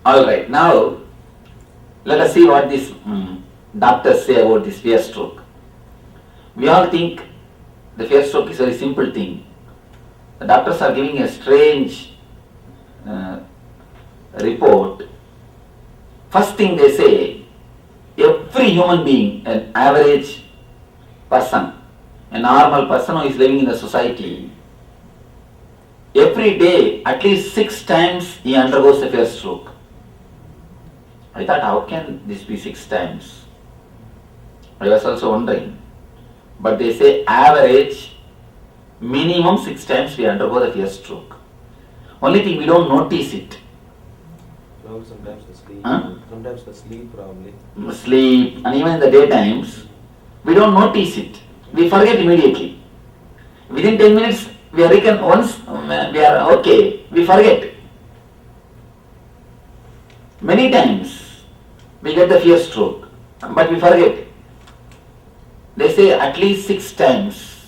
Alright, now let us see what these doctors say about this fear stroke. We all think the fear stroke is a very simple thing. The doctors are giving a strange report. First thing they say, every human being, an average person, a normal person who is living in the society, every day at least 6 times he undergoes a fear stroke. I thought, how can this be 6 times? I was also wondering. But they say average, minimum 6 times we undergo the fear stroke. Only thing we don't notice it. No, sometimes the sleep. Sometimes the sleep probably. Sleep, and even in the daytimes, we don't notice it. We forget immediately. Within 10 minutes, we are once we are okay, we forget. Many times we get the fear stroke, but we forget. They say at least 6 times.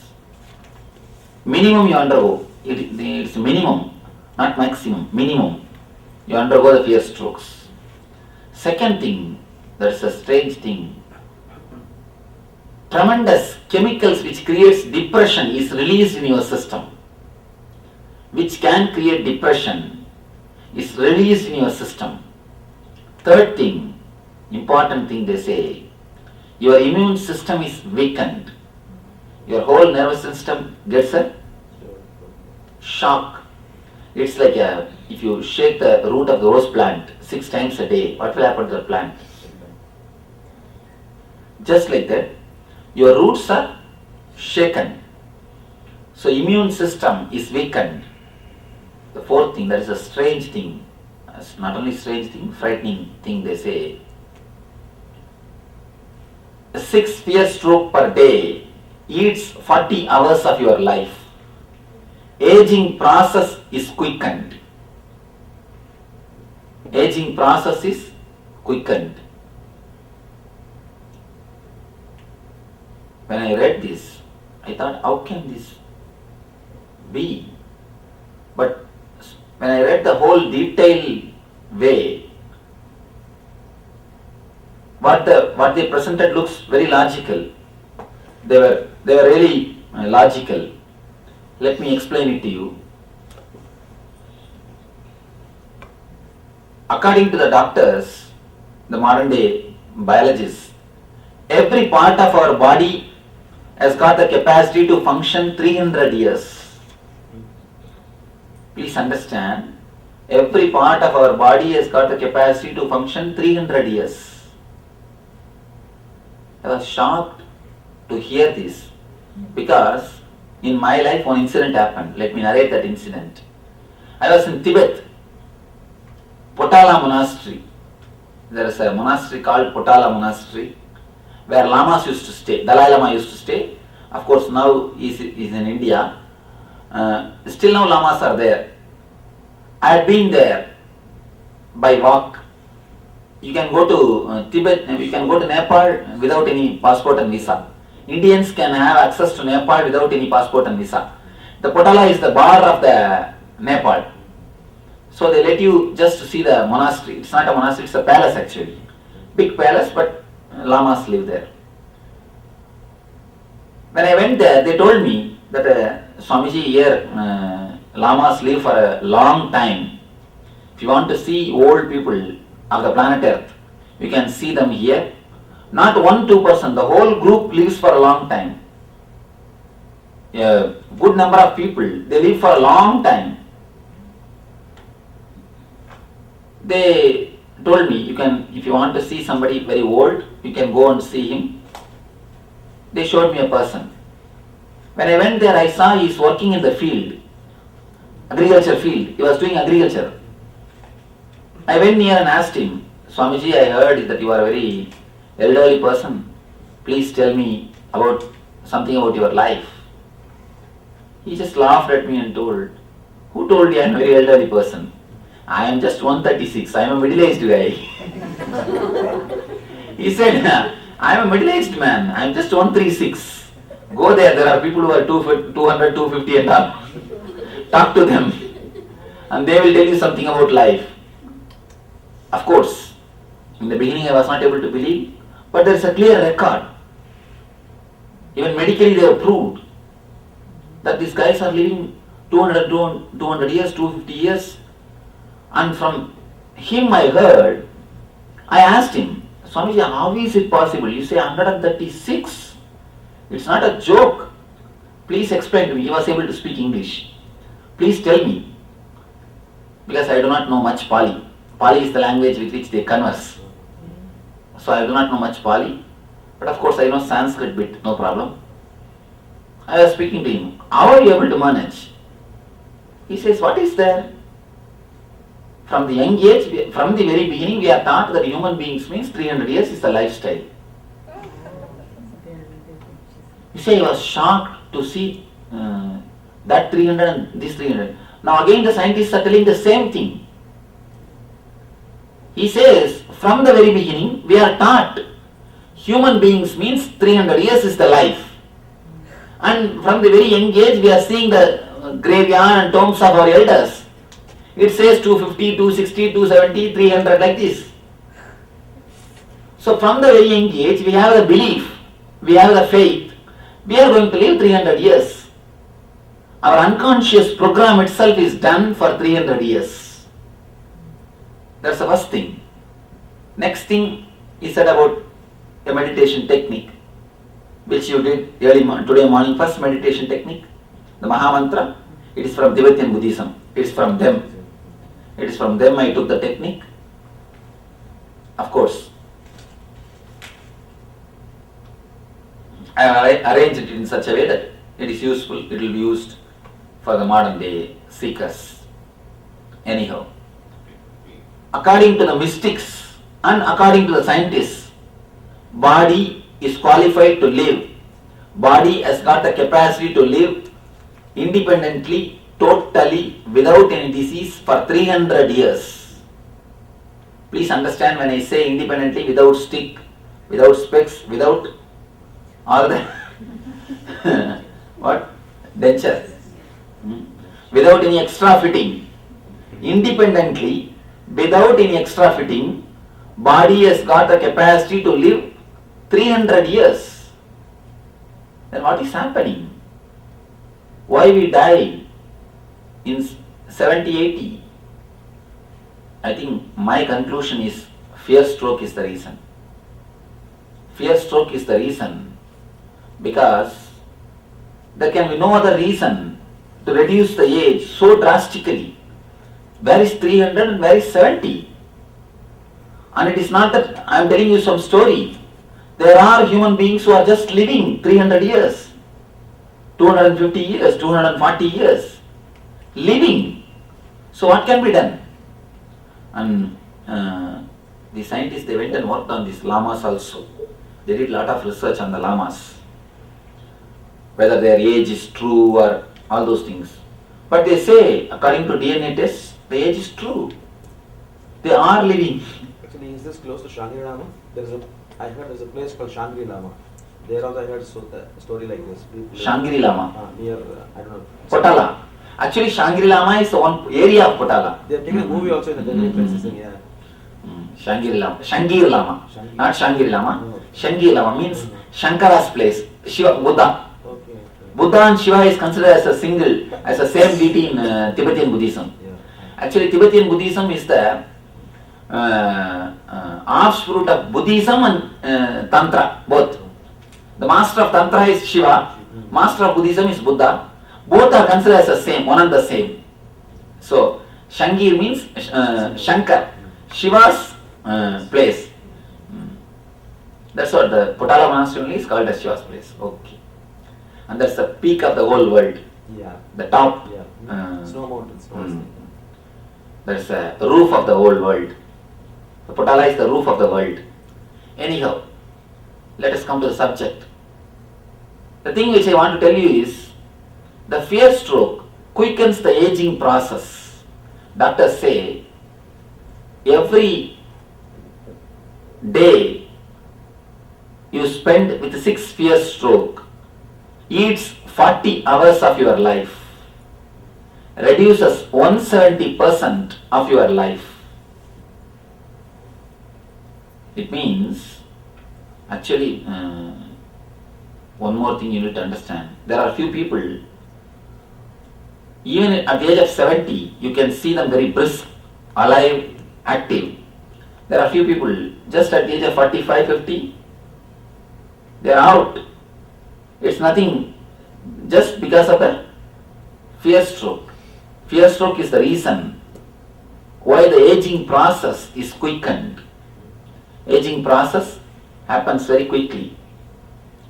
Minimum you undergo. It's minimum, not maximum. Minimum. You undergo the fear strokes. Second thing, that's a strange thing. Tremendous chemicals which creates depression is released in your system. Which can create depression is released in your system. Third thing, important thing they say, your immune system is weakened. Your whole nervous system gets a shock. It's like if you shake the root of the rose plant 6 times a day, what will happen to the plant? Just like that, your roots are shaken. So immune system is weakened. The fourth thing, that is a strange thing. It's not only strange thing, frightening thing they say. 6 fear stroke per day eats 40 hours of your life. Aging process is quickened. Aging process is quickened. When I read this, I thought, how can this be? But when I read the whole detailed way, what they presented looks very logical. They were really logical. Let me explain it to you. According to the doctors, the modern day biologists, every part of our body has got the capacity to function 300 years. Please understand, every part of our body has got the capacity to function 300 years. I was shocked to hear this because in my life one incident happened. Let me narrate that incident. I was in Tibet, Potala Monastery. There is a monastery called Potala Monastery where lamas used to stay. Dalai Lama used to stay. Of course now he is in India. Still now lamas are there. I had been there by walk. You can go to Tibet, you can go to Nepal without any passport and visa. Indians can have access to Nepal without any passport and visa. The Potala is the border of the Nepal. So they let you just see the monastery. It's not a monastery, it's a palace actually. Big palace, but lamas live there. When I went there, they told me that Swamiji, here lamas live for a long time. If you want to see old people of the planet Earth, you can see them here. Not 1-2%, the whole group lives for a long time. A good number of people, they live for a long time. They told me, you can, if you want to see somebody very old, you can go and see him. They showed me a person. When I went there, I saw he is working in the field, agriculture field. He was doing agriculture. I went near and asked him, Swamiji, I heard that you are a very elderly person. Please tell me about something about your life. He just laughed at me and told, who told you I am a very elderly person? I am just 136. I am a middle-aged guy. He said, I am a middle-aged man. I am just 136. Go there. There are people who are 200, 250 and all. Talk to them. And they will tell you something about life. Of course, in the beginning I was not able to believe, but there is a clear record. Even medically they have proved that these guys are living 200 years, 250 years. And from him I heard, I asked him, Swamiji, how is it possible? You say 136? It's not a joke. Please explain to me. He was able to speak English. Please tell me. Because I do not know much Pali. Pali is the language with which they converse. So I do not know much Pali. But of course I know Sanskrit bit, no problem. I was speaking to him. How are you able to manage? He says, what is there? From the young age, from the very beginning, we are taught that human beings means 300 years is the lifestyle. You say he was shocked to see that 300 and this 300. Now again the scientists are telling the same thing. He says, from the very beginning, we are taught human beings means 300 years is the life. And from the very young age, we are seeing the graveyard and tombs of our elders. It says 250, 260, 270, 300 like this. So from the very young age, we have the belief, we have the faith, we are going to live 300 years. Our unconscious program itself is done for 300 years. That's the first thing. Next thing he said about a meditation technique, which you did today morning, first meditation technique, the Maha Mantra. It is from Tibetan Buddhism. It is from them. It is from them I took the technique. Of course, I arranged it in such a way that it is useful. It will be used for the modern day seekers. Anyhow, according to the mystics and according to the scientists, body is qualified to live. Body has got the capacity to live independently, totally, without any disease for 300 years. Please understand when I say independently, without stick, without specs, without all the what? Denture. Without any extra fitting. Independently, without any extra fitting, body has got the capacity to live 300 years. Then what is happening? Why we die in 70, 80? I think my conclusion is fear stroke is the reason. Fear stroke is the reason because there can be no other reason to reduce the age so drastically. Where is 300 and where is 70? And it is not that I am telling you some story. There are human beings who are just living 300 years, 250 years, 240 years, living. So what can be done? And the scientists, they went and worked on these llamas also. They did a lot of research on the llamas, whether their age is true or all those things. But they say, according to DNA tests, the age is true. They are living. Actually, is this close to Shangri-Lama? I heard there's a place called Shangri-Lama. There also I heard a story like this. Shangri-Lama? Near, I don't know. Potala. Actually, Shangri-Lama is one area of Potala. They have taken a movie also in the Delhi places, yeah. Shangri-Lama. Shangri-Lama. Not Shangri-Lama. No. Shangri-Lama means Shankara's place. Shiva, Buddha. Okay. Buddha and Shiva is considered as a single, as a same deity in Tibetan Buddhism. Yeah. Actually, Tibetan Buddhism is the offshoot of Buddhism and Tantra, both. The master of Tantra is Shiva, master of Buddhism is Buddha. Both are considered as the same, one and the same. So, Shangir means Shankar, Shiva's place. That's what the Potala monastery is called as Shiva's place. Okay. And that's the peak of the whole world. Yeah. The top. Yeah. Snow mountains. That's the roof of the whole world. The Potala is the roof of the world. Anyhow, let us come to the subject. The thing which I want to tell you is, the fear stroke quickens the aging process. Doctors say, every day you spend with 6 fear stroke eats 40 hours of your life, reduces 170% of your life. It means, actually, one more thing you need to understand. There are few people, even at the age of 70, you can see them very brisk, alive, active. There are few people, just at the age of 45, 50, they are out. It's nothing, just because of a fear stroke. Fear stroke is the reason why the aging process is quickened. Aging process happens very quickly.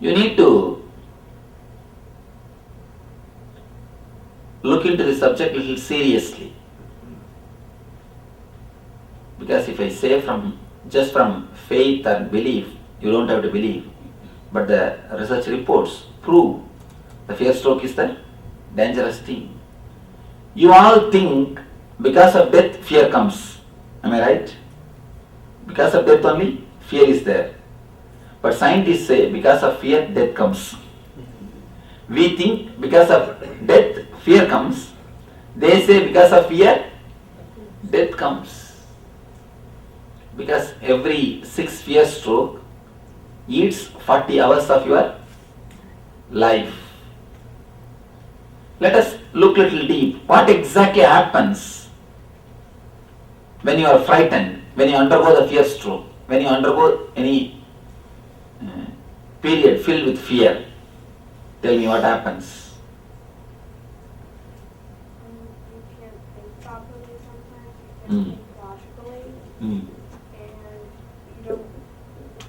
You need to look into the subject a little seriously. Because if I say just from faith and belief, you don't have to believe. But the research reports prove the fear stroke is the dangerous thing. You all think because of death fear comes. Am I right? Because of death only fear is there. But scientists say because of fear death comes. We think because of death fear comes. They say because of fear death comes. Because every 6 fear stroke eats 40 hours of your life. Let us look little deep. What exactly happens when you are frightened, when you undergo the fear stroke, when you undergo any period filled with fear? Tell me what happens. You can't think properly sometimes, you can't think logically, and you don't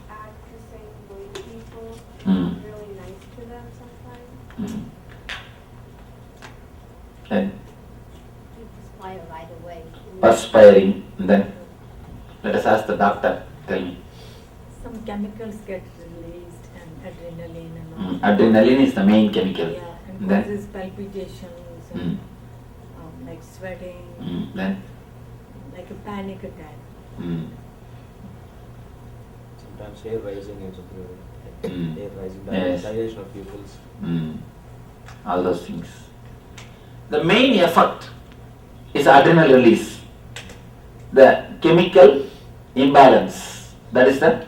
act the same way to people. You're not really nice to them sometimes. Then You perspire right away. perspiring, and then let us ask the doctor. Tell me. Some chemicals get released and adrenaline and all. Adrenaline is the main chemical. Yeah, and Then causes palpitations and like sweating, then like a panic attack. Sometimes hair rising and something like that. Hair rising, Yes. dilation of pupils. all those things. The main effect is adrenal release. The chemical imbalance. That is the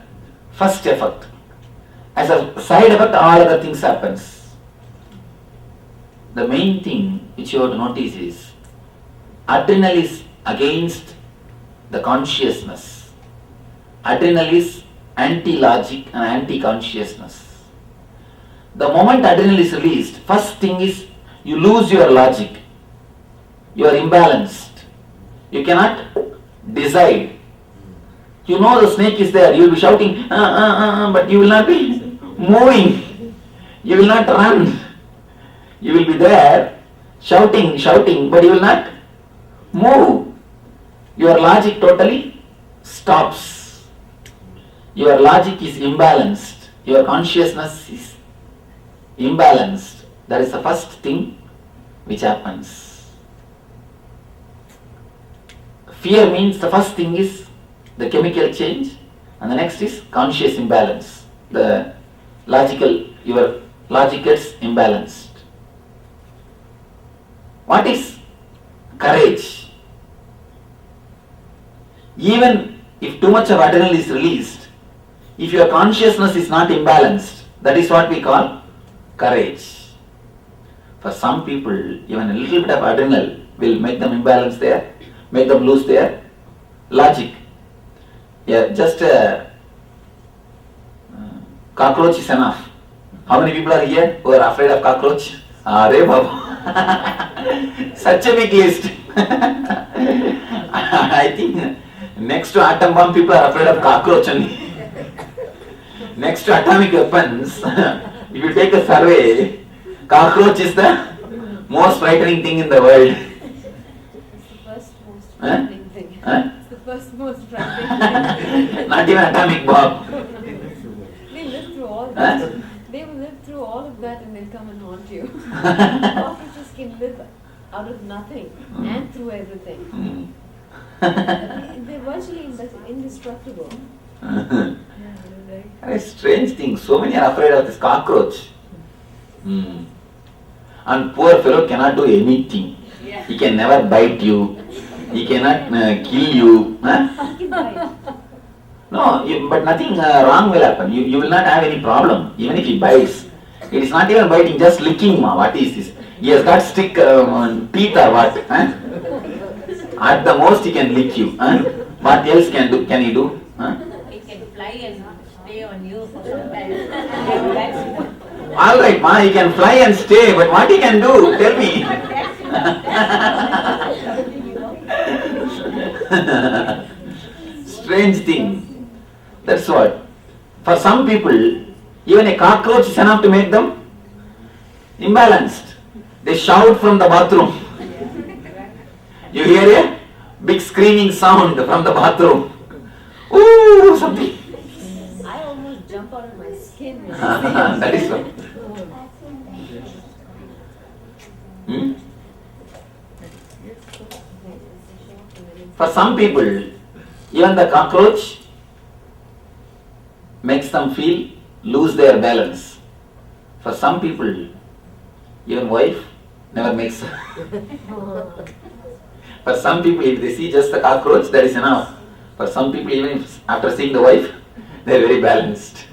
first effect. As a side effect, all other things happens. The main thing which you have to notice is adrenal is against the consciousness. Adrenal is anti-logic and anti-consciousness. The moment adrenal is released, first thing is you lose your logic. You are imbalanced. You cannot decide. You know the snake is there. You will be shouting, but you will not be moving. You will not run. You will be there shouting, but you will not move. Your logic totally stops. Your logic is imbalanced. Your consciousness is imbalanced. That is the first thing which happens. Fear means the first thing is the chemical change, and the next is conscious imbalance. Your logic gets imbalanced. What is courage? Even if too much of adrenaline is released, if your consciousness is not imbalanced, that is what we call courage. For some people, even a little bit of adrenaline will make them imbalance there, make them lose their logic. Yeah, just a cockroach is enough. How many people are here who are afraid of cockroach? Arey Baba. Such a big list. I think next to atom bomb, people are afraid of cockroach only. Next to atomic weapons, if you take a survey, cockroach is the most frightening thing in the world. It's the first most frightening thing. It's the first most frightening thing. Not even atomic bomb. They live through all that. They will live through all of that and they'll come and haunt you. Cockroaches can live out of nothing and through everything. They're virtually indestructible. Yeah, right. A strange thing. So many are afraid of this cockroach. And poor fellow cannot do anything. Yeah. He can never bite you. He cannot kill you. Huh? He can bite. No, No, but nothing wrong will happen. You will not have any problem, even if he bites. It is not even biting, just licking. What is this? He has got stick teeth or what? Huh? At the most, he can lick you. Huh? What else can he do? Huh? He can fly and stay on you for some time. All right, ma, he can fly and stay, but what he can do? Tell me. Strange thing. That's what. For some people, even a cockroach is enough to make them imbalanced. They shout from the bathroom. You hear a big screaming sound from the bathroom. Ooh, something. I almost jump out of my skin. That is so. Hmm? For some people, even the cockroach makes them lose their balance. For some people, even wife never makes. For some people, if they see just the cockroach, that is enough. For some people, even if after seeing the wife, they are very balanced.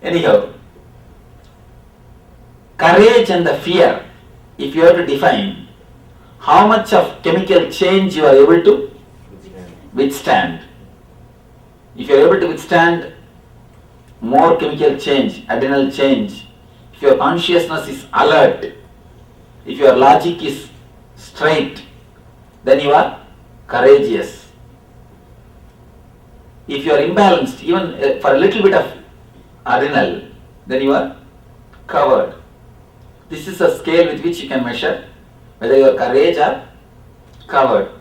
Anyhow, courage and the fear, if you have to define how much of chemical change you are able to withstand. If you are able to withstand more chemical change, adrenal change, if your consciousness is alert, if your logic is straight, then you are courageous. If you are imbalanced, even for a little bit of adrenal, then you are covered. This is a scale with which you can measure whether you are courage or covered.